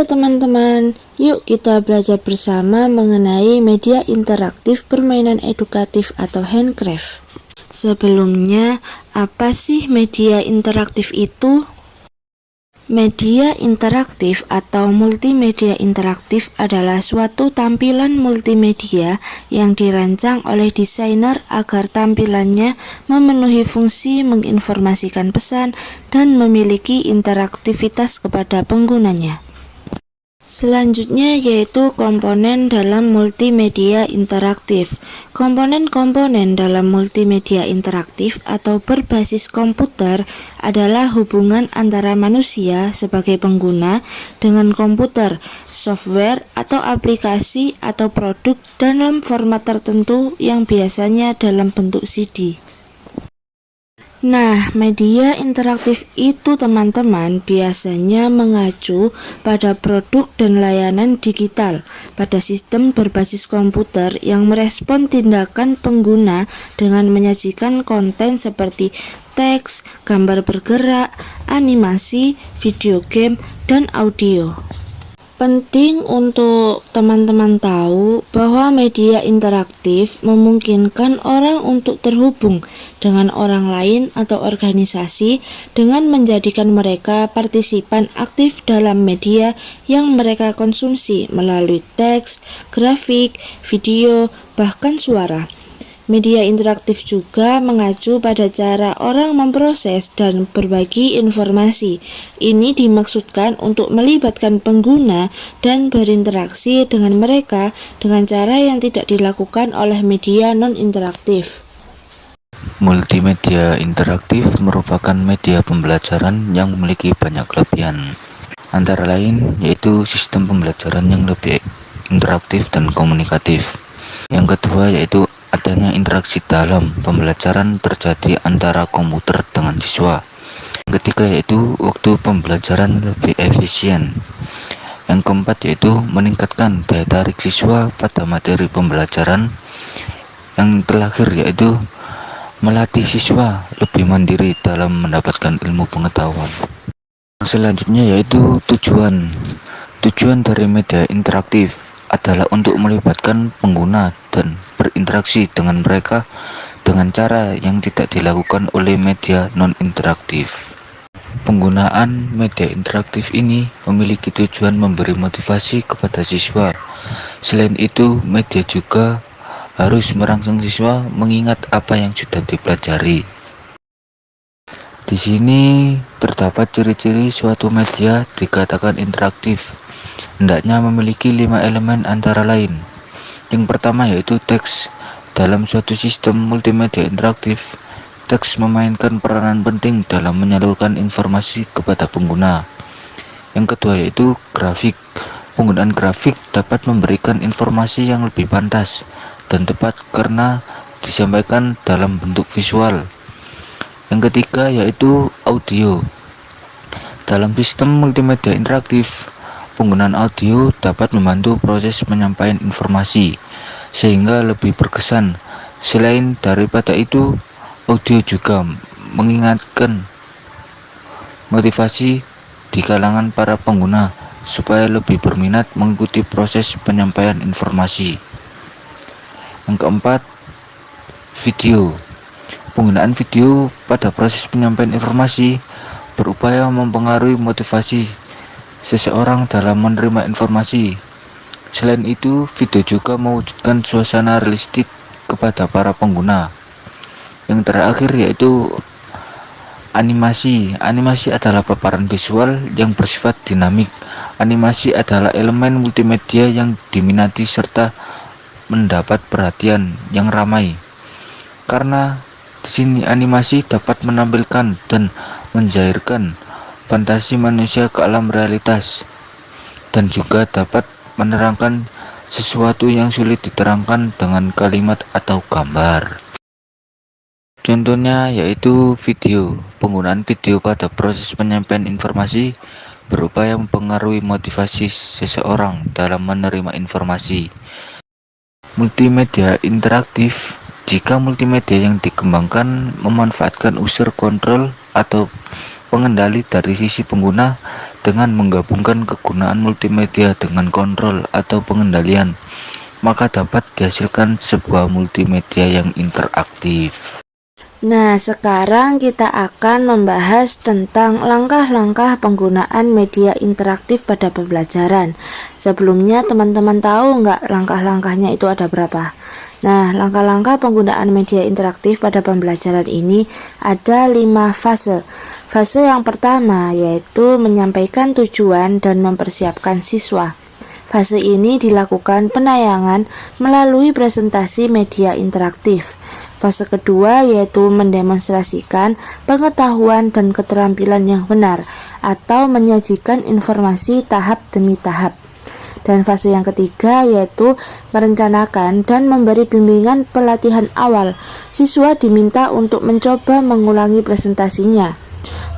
Halo teman-teman, yuk kita belajar bersama mengenai media interaktif permainan edukatif atau handcraft. Sebelumnya, apa sih media interaktif itu? Media interaktif atau multimedia interaktif adalah suatu tampilan multimedia yang dirancang oleh desainer agar tampilannya memenuhi fungsi menginformasikan pesan dan memiliki interaktivitas kepada penggunanya. Selanjutnya yaitu komponen dalam multimedia interaktif. Komponen-komponen dalam multimedia interaktif atau berbasis komputer adalah hubungan antara manusia sebagai pengguna dengan komputer, software atau aplikasi atau produk dalam format tertentu yang biasanya dalam bentuk CD. Nah, media interaktif itu teman-teman biasanya mengacu pada produk dan layanan digital pada sistem berbasis komputer yang merespon tindakan pengguna dengan menyajikan konten seperti teks, gambar bergerak, animasi, video game, dan audio. Penting untuk teman-teman tahu bahwa media interaktif memungkinkan orang untuk terhubung dengan orang lain atau organisasi dengan menjadikan mereka partisipan aktif dalam media yang mereka konsumsi melalui teks, grafik, video, bahkan suara. Media interaktif juga mengacu pada cara orang memproses dan berbagi informasi. Ini dimaksudkan untuk melibatkan pengguna dan berinteraksi dengan mereka dengan cara yang tidak dilakukan oleh media non-interaktif. Multimedia interaktif merupakan media pembelajaran yang memiliki banyak kelebihan, antara lain yaitu sistem pembelajaran yang lebih interaktif dan komunikatif. Yang kedua yaitu adanya interaksi dalam pembelajaran terjadi antara komputer dengan siswa. Yang ketiga yaitu waktu pembelajaran lebih efisien. Yang keempat yaitu meningkatkan daya tarik siswa pada materi pembelajaran. Yang terakhir yaitu melatih siswa lebih mandiri dalam mendapatkan ilmu pengetahuan. Selanjutnya yaitu tujuan dari media interaktif adalah untuk melibatkan pengguna dan berinteraksi dengan mereka dengan cara yang tidak dilakukan oleh media non-interaktif. Penggunaan media interaktif ini memiliki tujuan memberi motivasi kepada siswa. Selain itu, media juga harus merangsang siswa mengingat apa yang sudah dipelajari. Di sini terdapat ciri-ciri suatu media dikatakan interaktif. Hendaknya memiliki 5 elemen antara lain. Yang pertama yaitu teks. Dalam suatu sistem multimedia interaktif, teks memainkan peranan penting dalam menyalurkan informasi kepada pengguna. Yang kedua yaitu grafik. Penggunaan grafik dapat memberikan informasi yang lebih pantas dan tepat karena disampaikan dalam bentuk visual. Yang ketiga yaitu audio. Dalam sistem multimedia interaktif, penggunaan audio dapat membantu proses penyampaian informasi sehingga lebih berkesan. Selain daripada itu, audio juga mengingatkan motivasi di kalangan para pengguna supaya lebih berminat mengikuti proses penyampaian informasi. Yang keempat, video. Penggunaan video pada proses penyampaian informasi berupaya mempengaruhi motivasi seseorang dalam menerima informasi. Selain itu, video juga mewujudkan suasana realistik kepada para pengguna. Yang terakhir yaitu animasi. Animasi adalah paparan visual yang bersifat dinamik. Animasi adalah elemen multimedia yang diminati serta mendapat perhatian yang ramai. Karena di sini animasi dapat menampilkan dan mencairkan fantasi manusia ke alam realitas dan juga dapat menerangkan sesuatu yang sulit diterangkan dengan kalimat atau gambar. Contohnya yaitu video. Penggunaan video pada proses penyampaian informasi berupaya mempengaruhi motivasi seseorang dalam menerima informasi. Multimedia interaktif. Jika multimedia yang dikembangkan memanfaatkan unsur kontrol atau pengendali dari sisi pengguna dengan menggabungkan kegunaan multimedia dengan kontrol atau pengendalian, maka dapat dihasilkan sebuah multimedia yang interaktif. Nah, sekarang kita akan membahas tentang langkah-langkah penggunaan media interaktif pada pembelajaran. Sebelumnya, teman-teman tahu nggak langkah-langkahnya itu ada berapa? Nah, langkah-langkah penggunaan media interaktif pada pembelajaran ini ada 5 fase. Fase yang pertama yaitu menyampaikan tujuan dan mempersiapkan siswa. Fase ini dilakukan penayangan melalui presentasi media interaktif. Fase kedua yaitu mendemonstrasikan pengetahuan dan keterampilan yang benar atau menyajikan informasi tahap demi tahap. Dan fase yang ketiga yaitu merencanakan dan memberi bimbingan pelatihan awal. Siswa diminta untuk mencoba mengulangi presentasinya.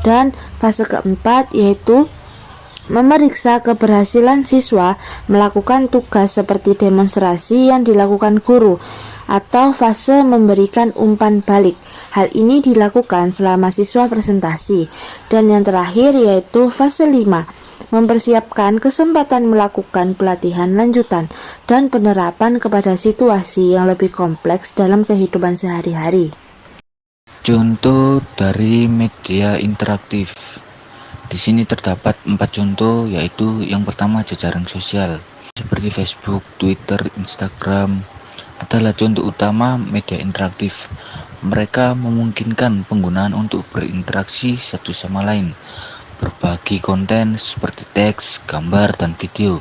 Dan fase keempat yaitu memeriksa keberhasilan siswa melakukan tugas seperti demonstrasi yang dilakukan guru, atau fase memberikan umpan balik. Hal ini dilakukan selama siswa presentasi. Dan yang terakhir yaitu fase 5, mempersiapkan kesempatan melakukan pelatihan lanjutan dan penerapan kepada situasi yang lebih kompleks dalam kehidupan sehari-hari. Contoh dari media interaktif. Di sini terdapat 4 contoh, yaitu yang pertama jejaring sosial seperti Facebook, Twitter, Instagram adalah contoh utama media interaktif. Mereka memungkinkan penggunaan untuk berinteraksi satu sama lain, berbagi konten seperti teks, gambar, dan video,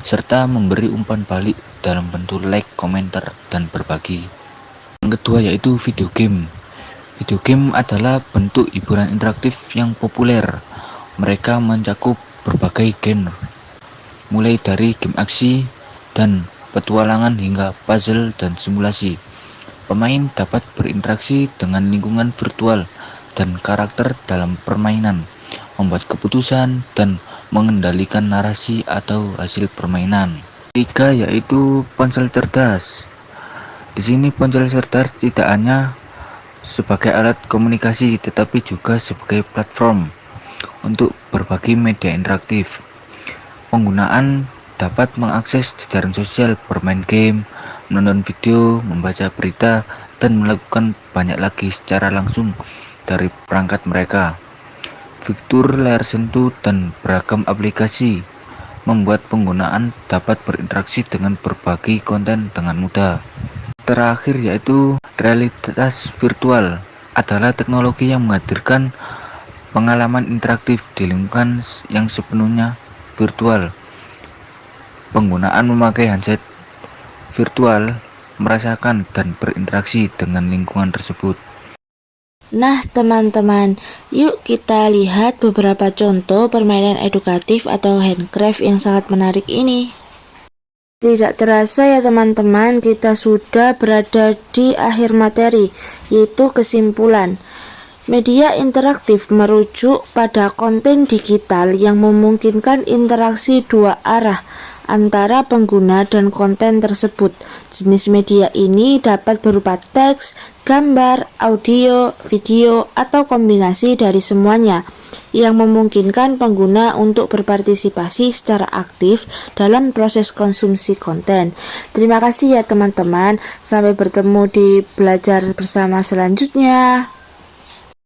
serta memberi umpan balik dalam bentuk like, komentar, dan berbagi. Yang kedua yaitu video game. Video game adalah bentuk hiburan interaktif yang populer. Mereka mencakup berbagai genre, mulai dari game aksi dan petualangan hingga puzzle dan simulasi. Pemain dapat berinteraksi dengan lingkungan virtual dan karakter dalam permainan, membuat keputusan, dan mengendalikan narasi atau hasil permainan. Ketiga yaitu ponsel cerdas. Di sini ponsel cerdas tidak hanya sebagai alat komunikasi tetapi juga sebagai platform untuk berbagi media interaktif. Penggunaan dapat mengakses jejaring sosial, bermain game, menonton video, membaca berita, dan melakukan banyak lagi secara langsung dari perangkat mereka. Fitur layar sentuh dan beragam aplikasi membuat penggunaan dapat berinteraksi dengan berbagai konten dengan mudah. Terakhir yaitu realitas virtual adalah teknologi yang menghadirkan pengalaman interaktif di lingkungan yang sepenuhnya virtual. Penggunaan memakai handset virtual merasakan dan berinteraksi dengan lingkungan tersebut. Nah teman-teman, yuk kita lihat beberapa contoh permainan edukatif atau handcraft yang sangat menarik ini. Tidak terasa ya teman-teman, kita sudah berada di akhir materi, yaitu kesimpulan. Media interaktif merujuk pada konten digital yang memungkinkan interaksi dua arah antara pengguna dan konten tersebut. Jenis media ini dapat berupa teks, gambar, audio, video, atau kombinasi dari semuanya yang memungkinkan pengguna untuk berpartisipasi secara aktif dalam proses konsumsi konten. Terima kasih ya teman-teman, sampai bertemu di belajar bersama selanjutnya.